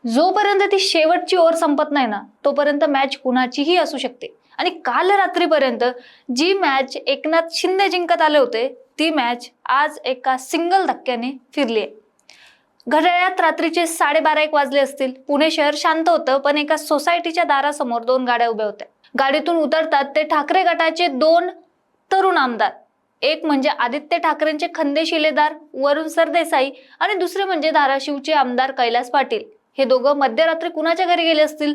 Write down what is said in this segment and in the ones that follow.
जोपर्यंत ती शेवटची ओव्हर संपत नाही ना तोपर्यंत मॅच कुणाचीही असू शकते। आणि काल रात्रीपर्यंत जी मॅच एकनाथ शिंदे जिंकत आले होते ती मॅच आज एका सिंगल धक्क्याने फिरली आहे। घड्याळात रात्रीचे 12:30 वाजले असतील। पुणे शहर शांत होतं, पण एका सोसायटीच्या दारासमोर दोन गाड्या उभ्या होत्या। गाडीतून उतरतात ते ठाकरे गटाचे दोन तरुण आमदार, एक म्हणजे आदित्य ठाकरेंचे खंदे शिलेदार वरुण सरदेसाई आणि दुसरे म्हणजे धाराशिवचे आमदार कैलास पाटील। हे दोघं मध्यरात्री कुणाच्या घरी गेले असतील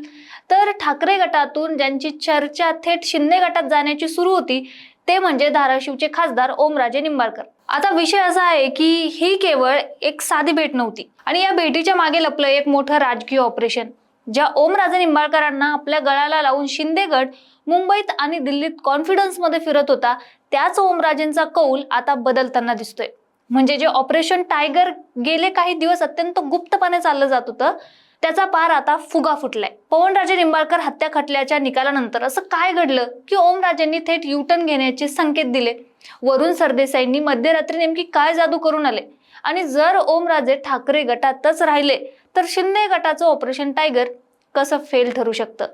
तर ठाकरे गटातून ज्यांची चर्चा थेट शिंदे गटात जाण्याची सुरू होती ते म्हणजे धाराशिवचे खासदार ओमराजे निंबाळकर। आता विषय असा आहे की ही केवळ एक साधी भेट नव्हती आणि या भेटीच्या मागे लपलं एक मोठं राजकीय ऑपरेशन। ज्या ओमराजे निंबाळकरांना आपल्या गळाला लावून शिंदे गट मुंबईत आणि दिल्लीत कॉन्फिडन्स मध्ये फिरत होता त्याच ओमराजेंचा कौल आता बदलताना दिसतोय। म्हणजे जे ऑपरेशन टायगर गेले काही दिवस अत्यंत गुप्तपणे चाललं जात होतं त्याचा पार आता फुगा फुटलाय। पवनराजे निंबाळकर हत्या खटल्याच्या निकालानंतर असं काय घडलं की ओमराजेंनी थेट युटर्न घेण्याचे संकेत दिले? वरुण सरदेसाईंनी मध्यरात्री नेमकी काय जादू करून आले? आणि जर ओमराजे ठाकरे गटातच राहिले तर शिंदे गटाचं ऑपरेशन टायगर कसं फेल ठरू शकतं?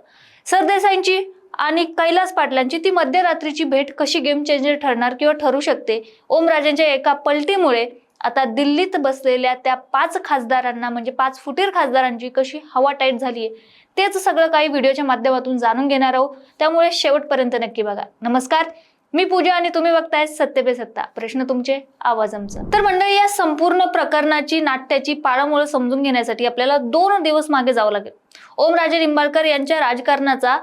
सरदेसाईंची आणि कैलास पाटलांची ती मध्यरात्रीची भेट कशी गेम चेंजर ठरणार किंवा ठरू शकते? ओमराजेंच्या एका पलटीमुळे आता दिल्लीत बसलेल्या त्या 5 खासदारांना म्हणजे 5 फुटीर खासदारांची कशी हवा टाईट झालीये तेच सगळं काही व्हिडिओच्या माध्यमातून जाणून घेणार आहोत, त्यामुळे शेवटपर्यंत नक्की बघा। नमस्कार, मी पूजा आणि तुम्ही बघताय सत्य पे सत्ता, प्रश्न तुमचे आवाज आमचा। तर मंडळी, या संपूर्ण प्रकरणाची नाट्याची पाळंमुळं समजून घेण्यासाठी आपल्याला 2 दिवस मागे जावं लागेल। ओमराजे निंबाळकर यांच्या राजकारणाचा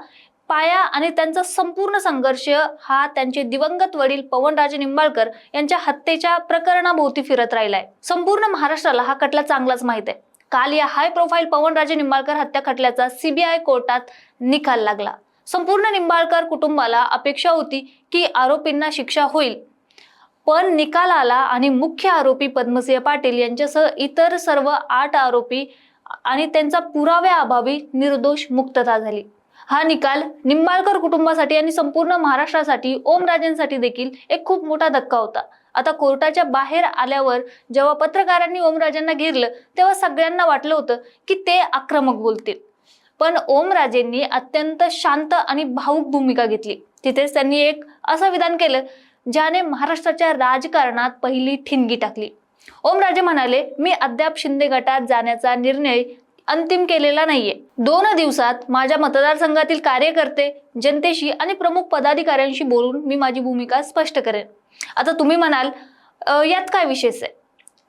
पाया आणि त्यांचा संपूर्ण संघर्ष हा त्यांचे दिवंगत वडील पवनराजे निंबाळकर यांच्या हत्येच्या प्रकरणाभोवती फिरत राहिलाय। संपूर्ण महाराष्ट्राला हा खटला चांगलाच माहित आहे। काल या हाय प्रोफाईल पवनराजे निंबाळकर हत्या खटल्याचा सीबीआय कोर्टात निकाल लागला। संपूर्ण निंबाळकर कुटुंबाला अपेक्षा होती की आरोपींना शिक्षा होईल, पण निकाल आला आणि मुख्य आरोपी पद्मसिंह पाटील यांच्यासह इतर सर्व 8 आरोपी आणि त्यांचा पुराव्याअभावी निर्दोष मुक्तता झाली। हा निकाल निंबाळकर कुटुंबासाठी आणि संपूर्ण महाराष्ट्रासाठी, ओमराजेंसाठी देखील एक खूप मोठा धक्का होता। आता कोर्टाच्या बाहेर आल्यावर जेव्हा पत्रकारांनी ओमराजेंना घेरलं तेव्हा सगळ्यांना वाटलं होतं की ते आक्रमक बोलतील, पण ओमराजेंनी अत्यंत शांत आणि भावुक भूमिका घेतली। तिथेच त्यांनी एक असं विधान केलं ज्याने महाराष्ट्राच्या राजकारणात पहिली ठिणगी टाकली। ओमराजे म्हणाले, मी अद्याप शिंदे गटात जाण्याचा निर्णय अंतिम केलेला नाहीये। 2 दिवसात माझ्या मतदारसंघातील कार्यकर्ते, जनतेशी आणि प्रमुख पदाधिकाऱ्यांशी बोलून मी माझी भूमिका स्पष्ट करेन। आता तुम्ही म्हणाल यात काय विशेष आहे?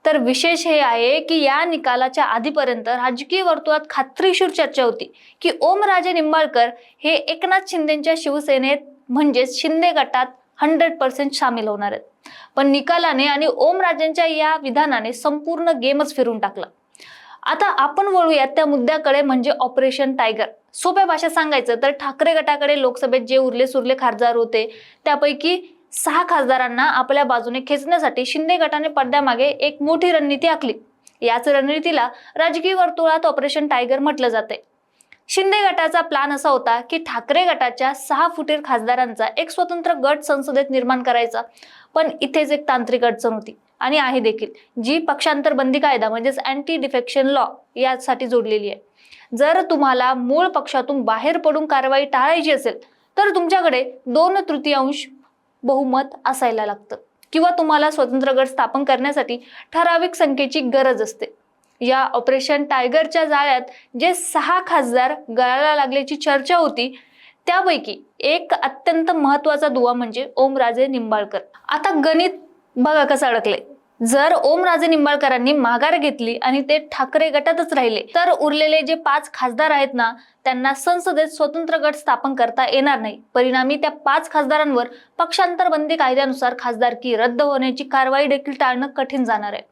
तर विशेष हे आहे की या निकालाच्या आधीपर्यंत राजकीय वर्तुळात खात्रीशीर चर्चा होती की ओमराजे निंबाळकर हे एकनाथ शिंदेच्या शिवसेनेत म्हणजेच शिंदे गटात 100% सामील होणार आहेत। पण निकालाने आणि ओमराजेंच्या या विधानाने संपूर्ण गेमच फिरून टाकला। आता आपण वळूयात त्या मुद्द्याकडे, म्हणजे ऑपरेशन टायगर। सोप्या भाषेत सांगायचं तर ठाकरे गटाकडे लोकसभेत जे उरले सुरले खासदार होते त्यापैकी 6 खासदारांना आपल्या बाजूने खेचण्यासाठी शिंदे गटाने पडद्यामागे एक मोठी रणनीती आखली। याच रणनीतीला राजकीय वर्तुळात ऑपरेशन टायगर म्हटलं जाते। शिंदे गटाचा प्लान असा होता की ठाकरे गटाच्या 6 फुटीर खासदारांचा एक स्वतंत्र गट संसदेत निर्माण करायचा, पण इथेच एक तांत्रिक अडचण होती आणि आहे देखील, जी पक्षांतर बंदी कायदा म्हणजेच अँटी डिफेक्शन लॉ यासाठी जोडलेली आहे। जर तुम्हाला मूळ पक्षातून बाहेर पडून कारवाई टाळायची असेल तर तुमच्याकडे 2/3 बहुमत असायला लागतं किंवा तुम्हाला स्वतंत्र गट स्थापन करण्यासाठी ठराविक संख्येची गरज असते। या ऑपरेशन टायगरच्या जाळ्यात जे 6 खासदार गळाला लागल्याची चर्चा होती त्यापैकी एक अत्यंत महत्वाचा दुवा म्हणजे ओमराजे निंबाळकर। आता गणित बघा कसं अडकले। जर ओमराजे निंबाळकरांनी माघार घेतली आणि ते ठाकरे गटातच राहिले तर उरलेले जे 5 खासदार आहेत ना त्यांना संसदेत स्वतंत्र गट स्थापन करता येणार नाही। परिणामी त्या 5 खासदारांवर पक्षांतर बंदी कायद्यानुसार खासदारकी रद्द होण्याची कारवाई देखील टाळणं कठीण जाणार आहे।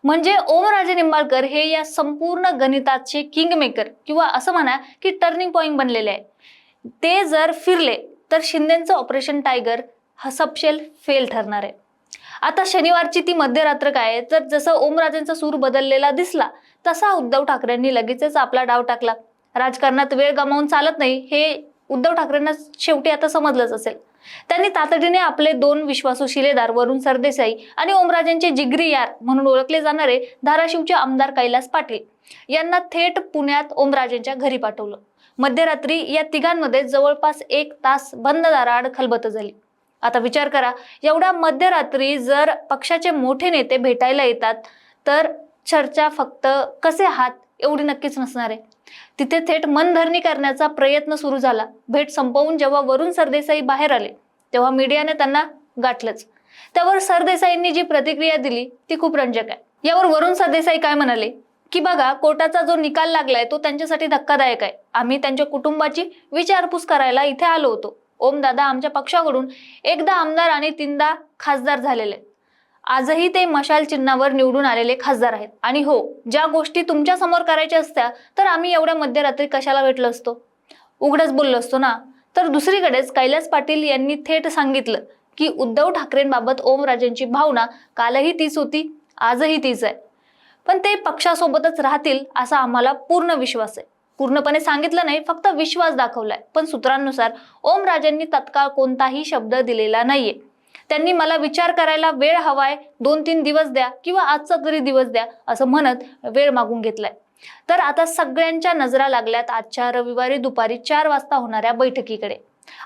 म्हणजे ओमराजे निंबाळकर हे या संपूर्ण गणिताचे किंगमेकर किंवा असं म्हणा की टर्निंग पॉइंट बनलेले आहे। ते जर फिरले तर शिंदेचं ऑपरेशन टायगर हा सपशेल फेल ठरणार आहे। आता शनिवारची ती मध्यरात्र काय, तर जसं ओमराजेंचा सूर बदललेला दिसला तसा उद्धव ठाकरेंनी लगेचच आपला डाव टाकला। राजकारणात वेळ गमावून चालत नाही हे उद्धव ठाकरेंना शेवटी आता समजलंच असेल। त्यांनी तातडीने आपले 2 विश्वासू शिलेदार वरुण सरदेसाई आणि ओमराजेंचे जिगरी यार म्हणून ओळखले जाणारे धाराशिवचे आमदार कैलास पाटील यांना थेट पुण्यात ओमराजेंच्या घरी पाठवलं. मध्यरात्री या तिघांमध्ये जवळपास 1 तास बंद दाराआड खलबत झाली. आता विचार करा, एवढ्या मध्यरात्री जर पक्षाचे मोठे नेते भेटायला येतात तर चर्चा फक्त कसे आहात एवढी नक्कीच नसणार आहे. तिथे थेट मनधरणी करण्याचा प्रयत्न सुरू झाला. भेट संपवून जेव्हा वरुण सरदेसाई बाहेर आले तेव्हा मीडियाने त्यांना गाठलंच. त्यावर सरदेसाईंनी जी प्रतिक्रिया दिली ती खूप रंजक आहे. यावर वरुण सरदेसाई काय म्हणाले की बघा, कोर्टाचा जो निकाल लागलाय तो त्यांच्यासाठी धक्कादायक आहे. आम्ही त्यांच्या कुटुंबाची विचारपूस करायला इथे आलो होतो. ओमदादा आमच्या पक्षाकडून एकदा आमदार आणि 3दा खासदार झालेले. आजही ते मशाल चिन्हावर निवडून आलेले खासदार आहेत. आणि हो, ज्या गोष्टी तुमच्या समोर करायच्या असत्या तर आम्ही एवढ्या मध्यरात्री कशाला भेटलो असतो, उघडच बोललो असतो ना. तर दुसरीकडेच कैलास पाटील यांनी थेट सांगितलं की उद्धव ठाकरेंबाबत ओमराजेंची भावना कालही तीच होती, आजही तीच आहे. पण ते पक्षासोबतच राहतील असा आम्हाला पूर्ण विश्वास आहे. पूर्णपणे सांगितलं नाही, फक्त विश्वास दाखवलाय. पण सूत्रांनुसार ओमराजेंनी तत्काळ कोणताही शब्द दिलेला नाहीये. त्यांनी मला विचार करायला वेळ हवाय, 2-3 दिवस द्या किंवा आजचा तरी दिवस द्या असं म्हणत वेळ मागून घेतलाय. तर आता सगळ्यांच्या नजरा लागल्यात आजच्या रविवारी दुपारी 4 वाजता होणाऱ्या बैठकीकडे.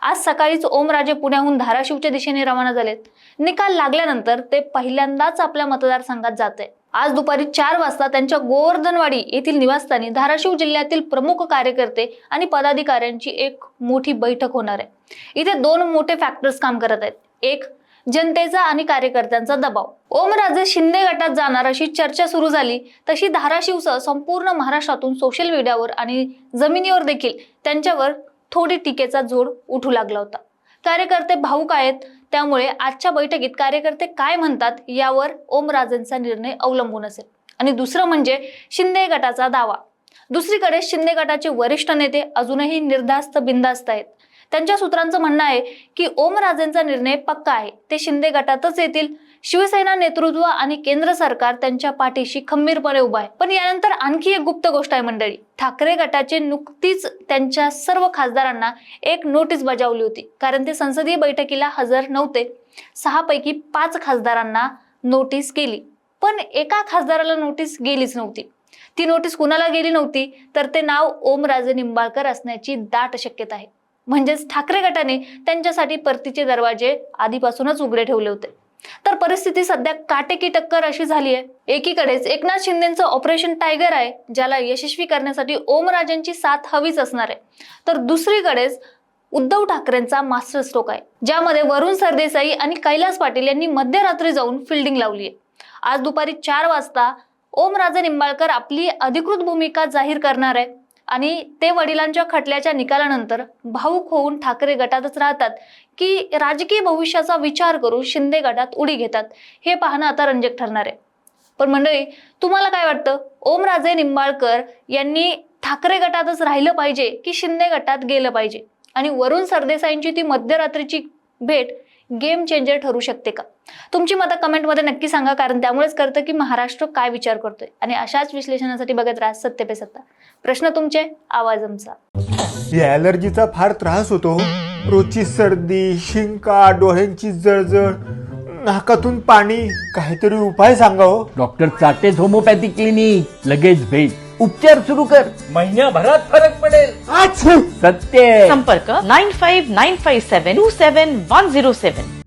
आज सकाळीच ओमराजे पुण्याहून धाराशिवच्या दिशेने रवाना झालेत. निकाल लागल्यानंतर ते पहिल्यांदाच आपल्या मतदारसंघात जाते. आज दुपारी 4 वाजता त्यांच्या गोवर्धनवाडी येथील निवासस्थानी धाराशिव जिल्ह्यातील प्रमुख कार्यकर्ते आणि पदाधिकाऱ्यांची एक मोठी बैठक होणार आहे. इथे 2 मोठे फॅक्टर्स काम करत आहेत. एक, जनतेचा आणि कार्यकर्त्यांचा दबाव. ओमराजे शिंदे गटात जाणार अशी चर्चा सुरू झाली तशी धाराशिवसह संपूर्ण महाराष्ट्रातून सोशल मीडियावर आणि जमिनीवर देखील त्यांच्यावर थोडी टीकेचा झोड उठू लागला होता. कार्यकर्ते भाऊक आहेत, त्यामुळे आजच्या बैठकीत कार्यकर्ते काय म्हणतात यावर ओमराजेंचा निर्णय अवलंबून असेल. आणि दुसरं म्हणजे शिंदे गटाचा दावा. दुसरीकडे शिंदे गटाचे वरिष्ठ नेते अजूनही निर्धास्त बिनधास्त आहेत. त्यांच्या सूत्रांचं म्हणणं आहे की ओमराजेंचा निर्णय पक्का आहे, ते शिंदे गटातच येतील. शिवसेना नेतृत्व आणि केंद्र सरकार त्यांच्या पाठीशी खंबीरपणे उभा आहे. पण यानंतर आणखी एक गुप्त गोष्ट आहे मंडळी. ठाकरे गटाचे नुकतीच त्यांच्या सर्व खासदारांना एक नोटीस बजावली होती, कारण ते संसदीय बैठकीला हजर नव्हते. 6 पैकी 5 खासदारांना नोटीस गेली, पण एका खासदाराला नोटीस गेलीच नव्हती. ती नोटीस कुणाला गेली नव्हती तर ते नाव ओमराजे निंबाळकर असण्याची दाट शक्यता आहे. म्हणजेच ठाकरे गटाने त्यांच्यासाठी परतीचे दरवाजे आधीपासूनच उघडे ठेवले होते. तर परिस्थिती सध्या काटेकी टक्कर अशी झाली आहे. एकीकडेच एकनाथ शिंदेचं ऑपरेशन टायगर आहे, ज्याला यशस्वी करण्यासाठी ओमराजेंची साथ हवीच असणार आहे. तर दुसरीकडेच उद्धव ठाकरेंचा मास्टर स्ट्रोक आहे, ज्यामध्ये वरुण सरदेसाई आणि कैलास पाटील यांनी मध्यरात्री जाऊन फिल्डिंग लावली आहे. आज दुपारी 4 वाजता ओमराजे निंबाळकर आपली अधिकृत भूमिका जाहीर करणार आहे आणि ते वडिलांच्या खटल्याच्या निकालानंतर भाऊक होऊन ठाकरे गटातच राहतात की राजकीय भविष्याचा विचार करून शिंदे गटात उडी घेतात, हे पाहणं आता रंजक ठरणार आहे. पण मंडळी, तुम्हाला काय वाटतं? ओमराजे निंबाळकर यांनी ठाकरे गटातच राहिलं पाहिजे की शिंदे गटात गेलं पाहिजे? आणि वरुण सरदेसाईंची ती मध्यरात्रीची भेट गेम चेंजर ठरू शकते का? तुमची मतं कमेंटमध्ये नक्की सांगा, कारण त्यामुळेच कळतं की महाराष्ट्र काय विचार करतोय. आणि अशाच विश्लेषणासाठी बघत राहा सत्य पे सत्ता. प्रश्न तुमचे, आवाज आमचा. या ॲलर्जीचा फार त्रास होतो. रोजची सर्दी, शिंका, डोळ्यांची जळजळ, नाकातून पाणी. काहीतरी उपाय सांगा हो. डॉक्टर चाटेज होमिओपॅथी क्लिनिक. लगेच भेट, उपचार सुरू कर, महिन्याभरात फरक पडेल. अच्छा. सत्य. संपर्क 9595727107.